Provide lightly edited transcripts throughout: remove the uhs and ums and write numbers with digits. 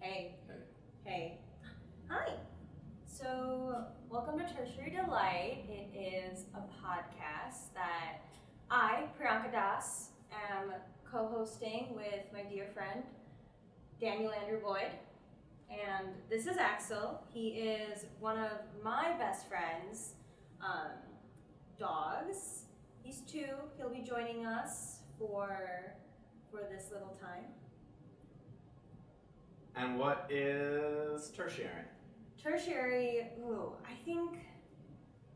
Hey. Hey. Hi. So, welcome to Tertiary Delight. It is a podcast that I, Priyanka Das, am co-hosting with my dear friend, Daniel Andrew Boyd. And this is Axel. He is one of my best friends' dogs. He's 2. He'll be joining us for this little time. And what is tertiary? Tertiary, I think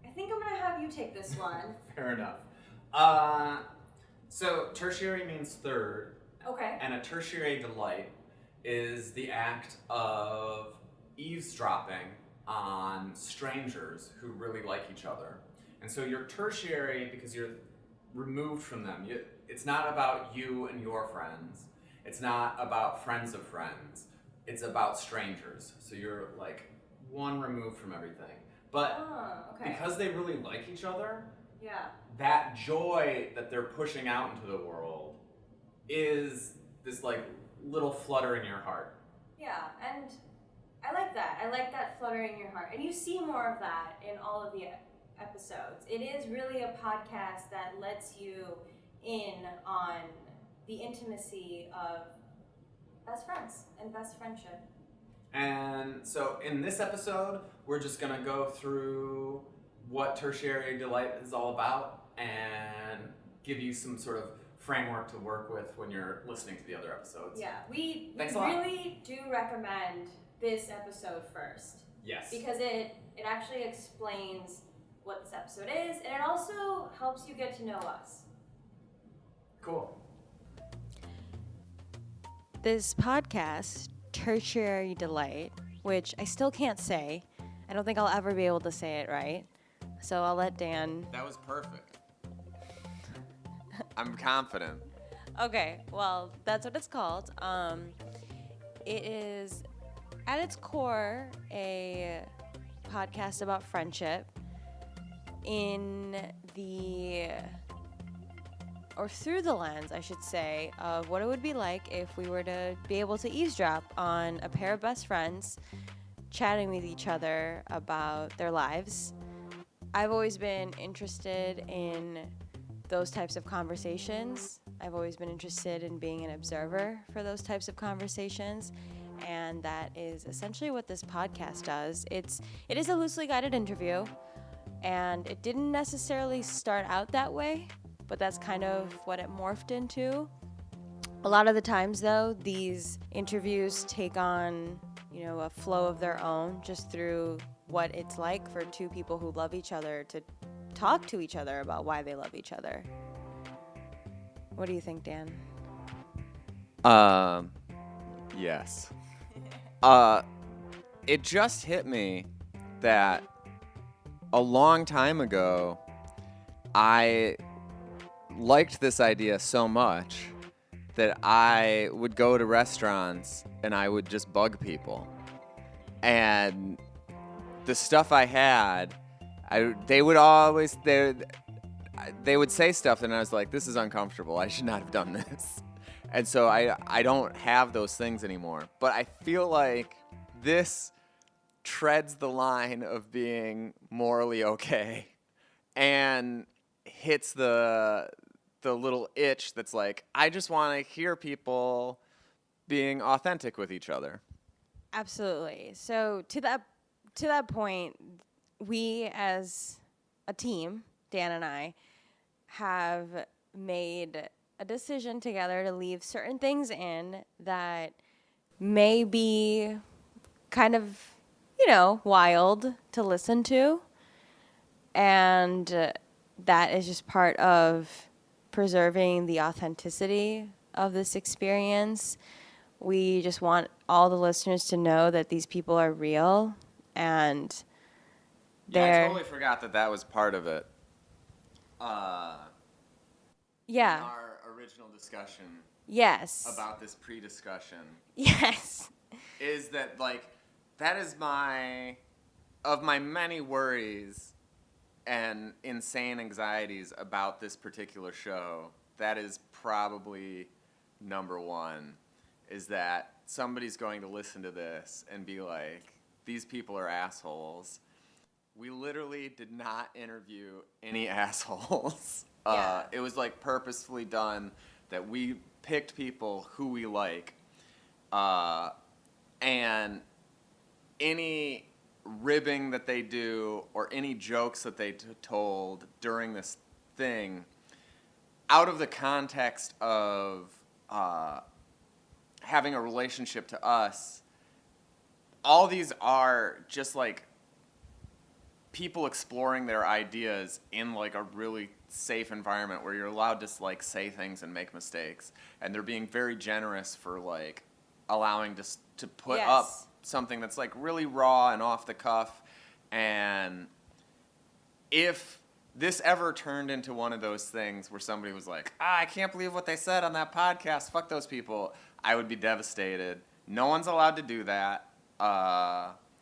I'm gonna have you take this one. Fair enough. So tertiary means third. Okay. And a tertiary delight is the act of eavesdropping on strangers who really like each other. And so you're tertiary because you're removed from them. It's not about you and your friends. It's not about friends of friends. It's about strangers. So you're like one removed from everything. But because they really like each other, that joy that they're pushing out into the world is this like little flutter in your heart. Yeah, and I like that. I like that flutter in your heart. And you see more of that in all of the episodes. It is really a podcast that lets you in on the intimacy of best friends and best friendship. And so in this episode, we're just going to go through what Tertiary Delight is all about and give you some sort of framework to work with when you're listening to the other episodes. Yeah, we Thanks a really do recommend this episode first. Yes. Because it actually explains what this episode is, and it also helps you get to know us. Cool. This podcast, Tertiary Delight, which I still can't say. I don't think I'll ever be able to say it right. So I'll let Dan. That was perfect. I'm confident. Okay, well, that's what it's called. It is, at its core, a podcast about friendship through the lens, I should say, of what it would be like if we were to be able to eavesdrop on a pair of best friends chatting with each other about their lives. I've always been interested in those types of conversations. I've always been interested in being an observer for those types of conversations, and that is essentially what this podcast does. It is a loosely guided interview, and it didn't necessarily start out that way, but that's kind of what it morphed into. A lot of the times, though, these interviews take on, a flow of their own just through what it's like for 2 people who love each other to talk to each other about why they love each other. What do you think, Dan? Yes. It just hit me that a long time ago, I liked this idea so much that I would go to restaurants and I would just bug people. And the stuff I had, they would say stuff and I was like, this is uncomfortable. I should not have done this. And so I don't have those things anymore. But I feel like this treads the line of being morally okay and hits the little itch that's like, I just want to hear people being authentic with each other. Absolutely. So to that point, we as a team, Dan and I, have made a decision together to leave certain things in that may be kind of, wild to listen to. And that is just part of preserving the authenticity of this experience. We just want all the listeners to know that these people are real and they're... I totally forgot that was part of it. Yeah. In our original discussion. Yes. About this pre-discussion. Yes. Is that that is of my many worries and insane anxieties about this particular show, that is probably number one, is that somebody's going to listen to this and be like, these people are assholes. We literally did not interview any assholes. Yeah. It was like purposefully done that we picked people who we like. And any ribbing that they do or any jokes that they told during this thing, out of the context of having a relationship to us, all these are just like people exploring their ideas in like a really safe environment where you're allowed to like say things and make mistakes, and they're being very generous for like allowing to put up something that's like really raw and off the cuff. And if this ever turned into one of those things where somebody was like, I can't believe what they said on that podcast, fuck those people, I would be devastated. No one's allowed to do that.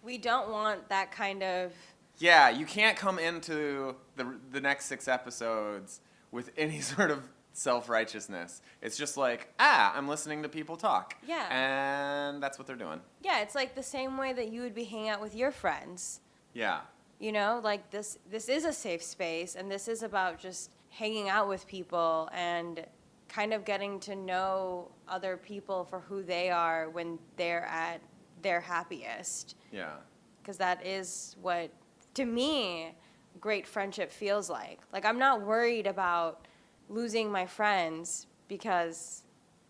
We don't want that kind of... Yeah, you can't come into the next 6 episodes with any sort of self-righteousness. It's just like, I'm listening to people talk. Yeah. And that's what they're doing. Yeah, it's like the same way that you would be hanging out with your friends. Yeah. You know, like this is a safe space, and this is about just hanging out with people and kind of getting to know other people for who they are when they're at their happiest. Yeah. Because that is what, to me, great friendship feels like. Like, I'm not worried about losing my friends because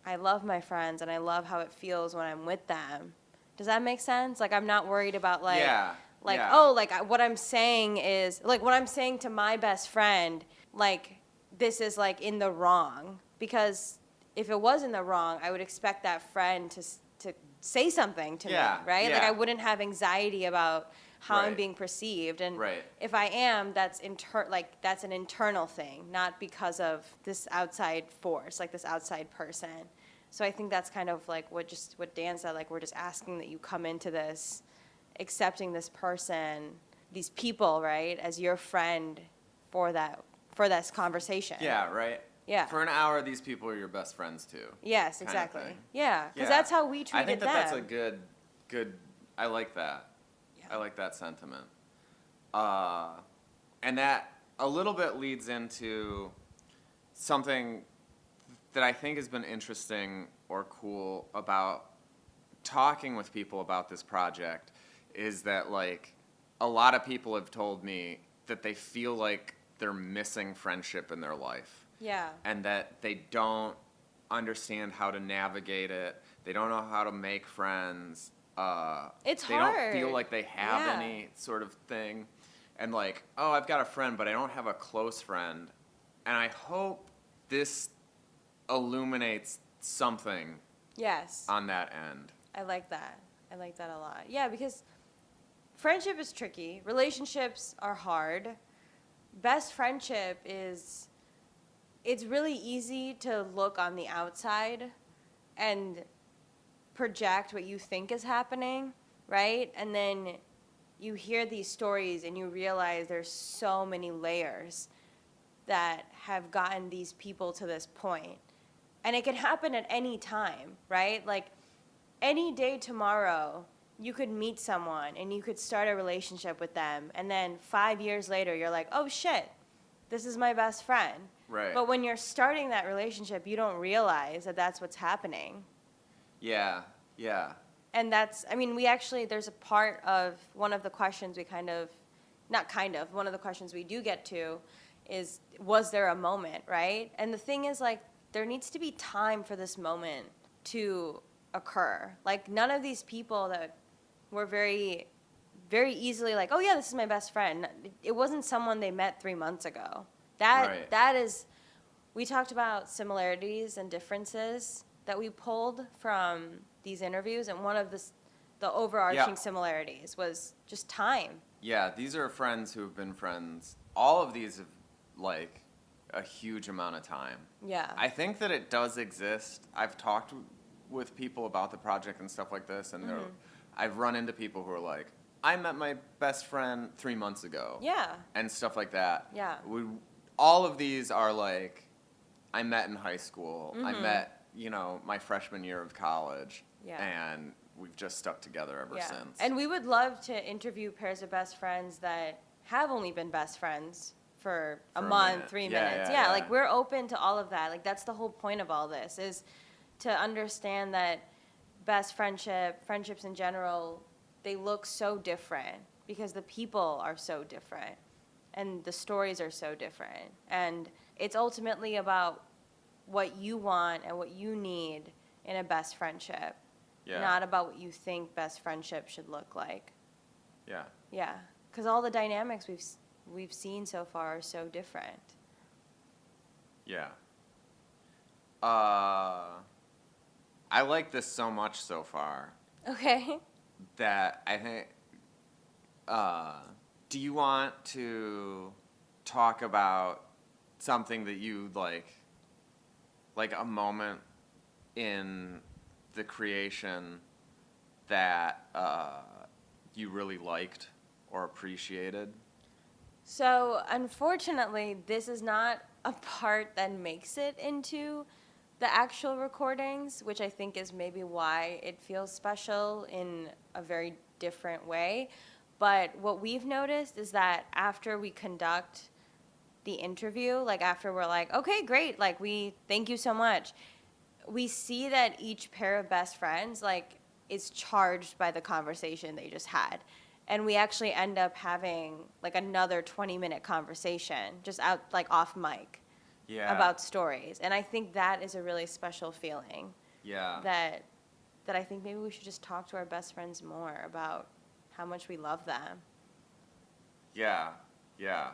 I love my friends and I love how it feels when I'm with them. Does that make sense? Like, I'm not worried about, like... Yeah. What I'm saying is, like, what I'm saying to my best friend, like, this is, like, in the wrong. Because if it was in the wrong, I would expect that friend to say something to me, right? Yeah. Like, I wouldn't have anxiety about how I'm Right. being perceived. And Right. if I am, that's that's an internal thing, not because of this outside force, like this outside person. So I think that's kind of, like, what Dan said, like, we're just asking that you come into this accepting this person, these people, right, as your friend for this conversation. Yeah, right? Yeah. For an hour, these people are your best friends, too. Yes, kind of exactly. thing. Yeah, because that's how we treated I think them. that's a good, I like that. Yeah. I like that sentiment. And that a little bit leads into something that I think has been interesting or cool about talking with people about this project is that, like, a lot of people have told me that they feel like they're missing friendship in their life. Yeah. And that they don't understand how to navigate it. They don't know how to make friends. It's they hard. don't feel like they have Yeah. any sort of thing. And like, oh, I've got a friend, but I don't have a close friend. And I hope this illuminates something Yes. on that end. I like that. I like that a lot. Yeah, because friendship is tricky. Relationships are hard. Best friendship is, it's really easy to look on the outside and project what you think is happening, right? And then you hear these stories and you realize there's so many layers that have gotten these people to this point. And it can happen at any time, right? Like, any day tomorrow, you could meet someone and you could start a relationship with them, and then 5 years later, you're like, oh shit, this is my best friend. Right. But when you're starting that relationship, you don't realize that that's what's happening. Yeah, yeah. And that's, I mean, there's a part of one of the questions one of the questions we do get to is, was there a moment, right? And the thing is, like, there needs to be time for this moment to occur. Like, none of these people that were very, very easily like, oh yeah, this is my best friend. It wasn't someone they met 3 months ago. Right. That is, we talked about similarities and differences that we pulled from these interviews, and one of the overarching similarities was just time. Yeah, these are friends who have been friends. All of these have, like, a huge amount of time. Yeah. I think that it does exist. I've talked with people about the project and stuff like this, and I've run into people who are like, I met my best friend 3 months ago. Yeah. And stuff like that. Yeah. All of these are like, I met in high school. I met, my freshman year of college. Yeah. And we've just stuck together ever since. And we would love to interview pairs of best friends that have only been best friends for a month, minute. 3 Yeah, minutes. yeah, yeah. Like we're open to all of that. Like that's the whole point of all this, is to understand that friendships in general, they look so different because the people are so different and the stories are so different. And it's ultimately about what you want and what you need in a best friendship, not about what you think best friendship should look like. Yeah. Yeah, because all the dynamics we've seen so far are so different. Yeah. I like this so much so far Okay. that I think. Do you want to talk about something that you like a moment in the creation that you really liked or appreciated? So unfortunately, this is not a part that makes it into the actual recordings, which I think is maybe why it feels special in a very different way. But what we've noticed is that after we conduct the interview, like after we're like, okay, great, like we thank you so much, we see that each pair of best friends like is charged by the conversation they just had. And we actually end up having like another 20-minute conversation just out like off mic about stories. And I think that is a really special feeling. Yeah. That I think maybe we should just talk to our best friends more about how much we love them. Yeah. Yeah.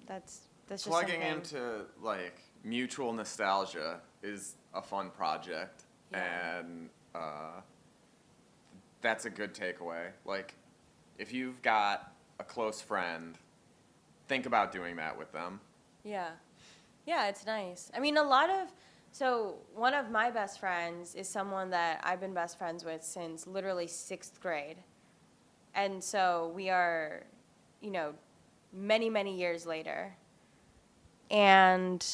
That's just Plugging something. into like mutual nostalgia is a fun project, Yeah. and that's a good takeaway. Like, if you've got a close friend, think about doing that with them. Yeah. Yeah, it's nice. I mean, so one of my best friends is someone that I've been best friends with since literally 6th grade. And so we are, many, many years later. And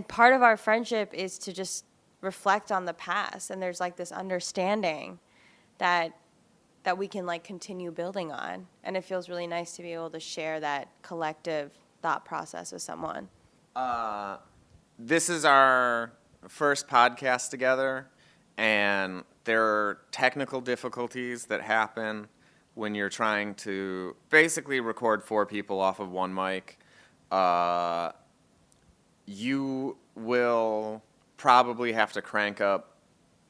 part of our friendship is to just reflect on the past. And there's like this understanding that we can like continue building on. And it feels really nice to be able to share that collective thought process with someone. This is our first podcast together, and there are technical difficulties that happen when you're trying to basically record 4 people off of one mic. You will probably have to crank up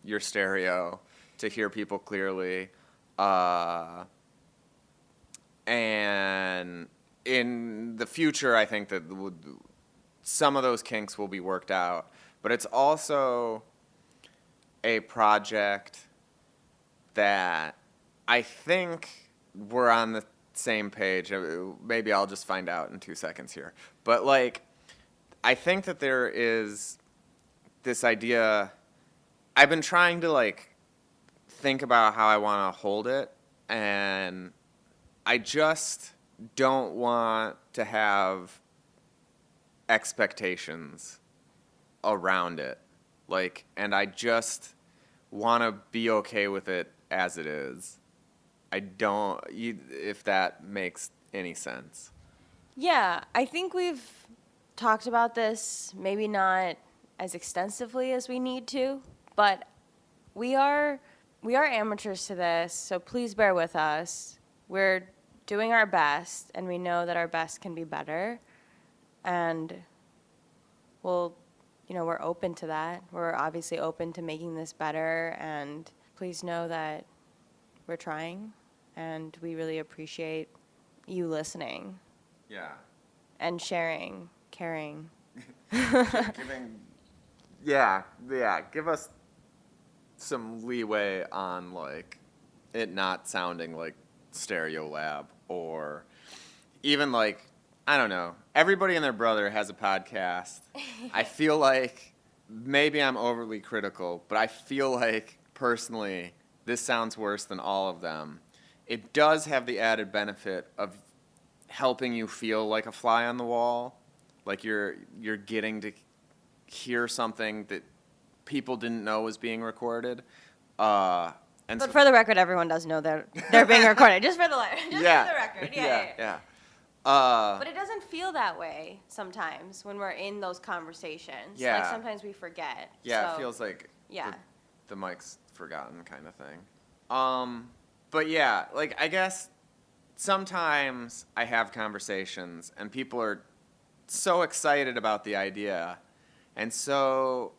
your stereo to hear people clearly. And in the future, I think that some of those kinks will be worked out. But it's also a project that I think we're on the same page. Maybe I'll just find out in 2 seconds here. But like, I think that there is this idea. I've been trying to like think about how I want to hold it, and I just don't want to have expectations around it. Like, and I just want to be okay with it as it is. If that makes any sense. Yeah, I think we've talked about this, maybe not as extensively as we need to, but we are amateurs to this, so please bear with us. We're doing our best, and we know that our best can be better, and we're open to that. We're obviously open to making this better, and please know that we're trying, and we really appreciate you listening. Yeah. And sharing, caring. Give us some leeway on like it not sounding like Stereo Lab, or even like, I don't know, everybody and their brother has a podcast. I feel like maybe I'm overly critical, but I feel like personally this sounds worse than all of them. It does have the added benefit of helping you feel like a fly on the wall, like you're getting to hear something that people didn't know was being recorded. And But for the record, everyone does know that they're being recorded. Just for the yeah, for the record. Yeah. But it doesn't feel that way sometimes when we're in those conversations. Yeah. Like sometimes we forget. Yeah, So, it feels like Yeah. the mic's forgotten kind of thing. But yeah, like I guess sometimes I have conversations and people are so excited about the idea, and so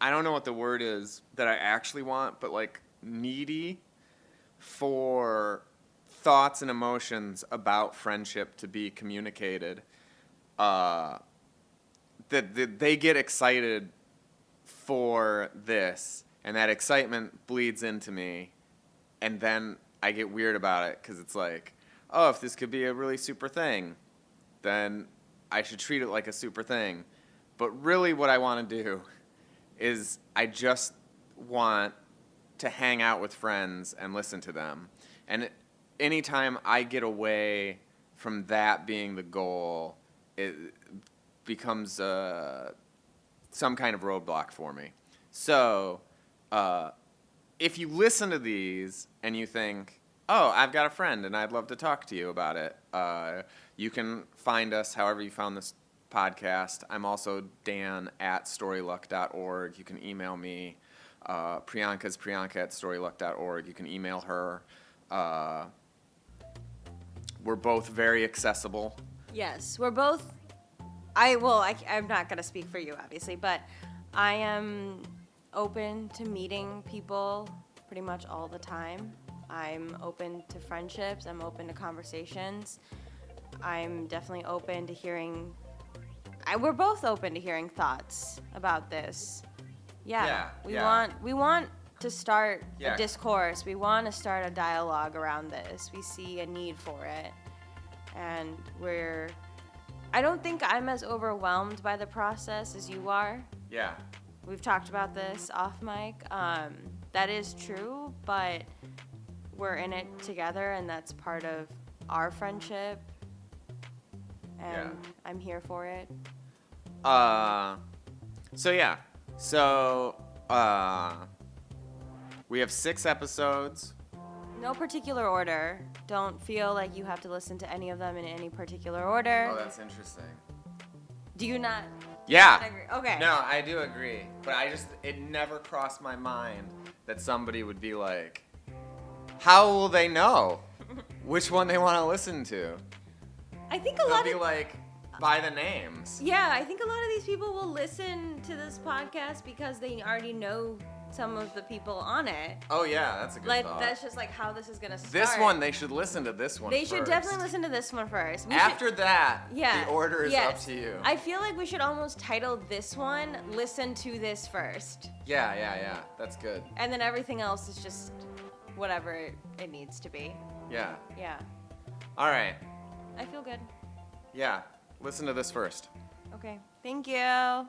I don't know what the word is that I actually want, but like needy for thoughts and emotions about friendship to be communicated. That they get excited for this, and that excitement bleeds into me, and then I get weird about it because it's like, oh, if this could be a really super thing, then I should treat it like a super thing. But really what I want to do is I just want to hang out with friends and listen to them. And anytime I get away from that being the goal, it becomes some kind of roadblock for me. So if you listen to these and you think, oh, I've got a friend and I'd love to talk to you about it, you can find us however you found this podcast. I'm also dan@storyluck.org. You can email me. Priyanka's Priyanka@storyluck.org. You can email her. We're both very accessible. Yes, we're both. I'm not going to speak for you, obviously, but I am open to meeting people pretty much all the time. I'm open to friendships. I'm open to conversations. I'm definitely open to hearing. We're both open to hearing thoughts about this. Yeah. We want to start a discourse. We want to start a dialogue around this. We see a need for it. And I don't think I'm as overwhelmed by the process as you are. Yeah. We've talked about this off mic. That is true, but we're in it together, and that's part of our friendship. And I'm here for it. So we have 6 episodes. No particular order. Don't feel like you have to listen to any of them in any particular order. Oh, that's interesting. Do you not? Yeah. Agree? Okay. No, I do agree. But it never crossed my mind that somebody would be like, how will they know which one they want to listen to? I think They'll be like, by the names. Yeah, I think a lot of these people will listen to this podcast because they already know some of the people on it. Oh yeah, that's a good thought. That's just like how this is gonna start. This one, they should listen to this one They first. should definitely listen to this one first. After that, the order is up to you. I feel like we should almost title this one, Listen to This First. Yeah. That's good. And then everything else is just whatever it needs to be. Yeah. Yeah. All right. I feel good. Yeah. Listen to this first. Okay. Thank you.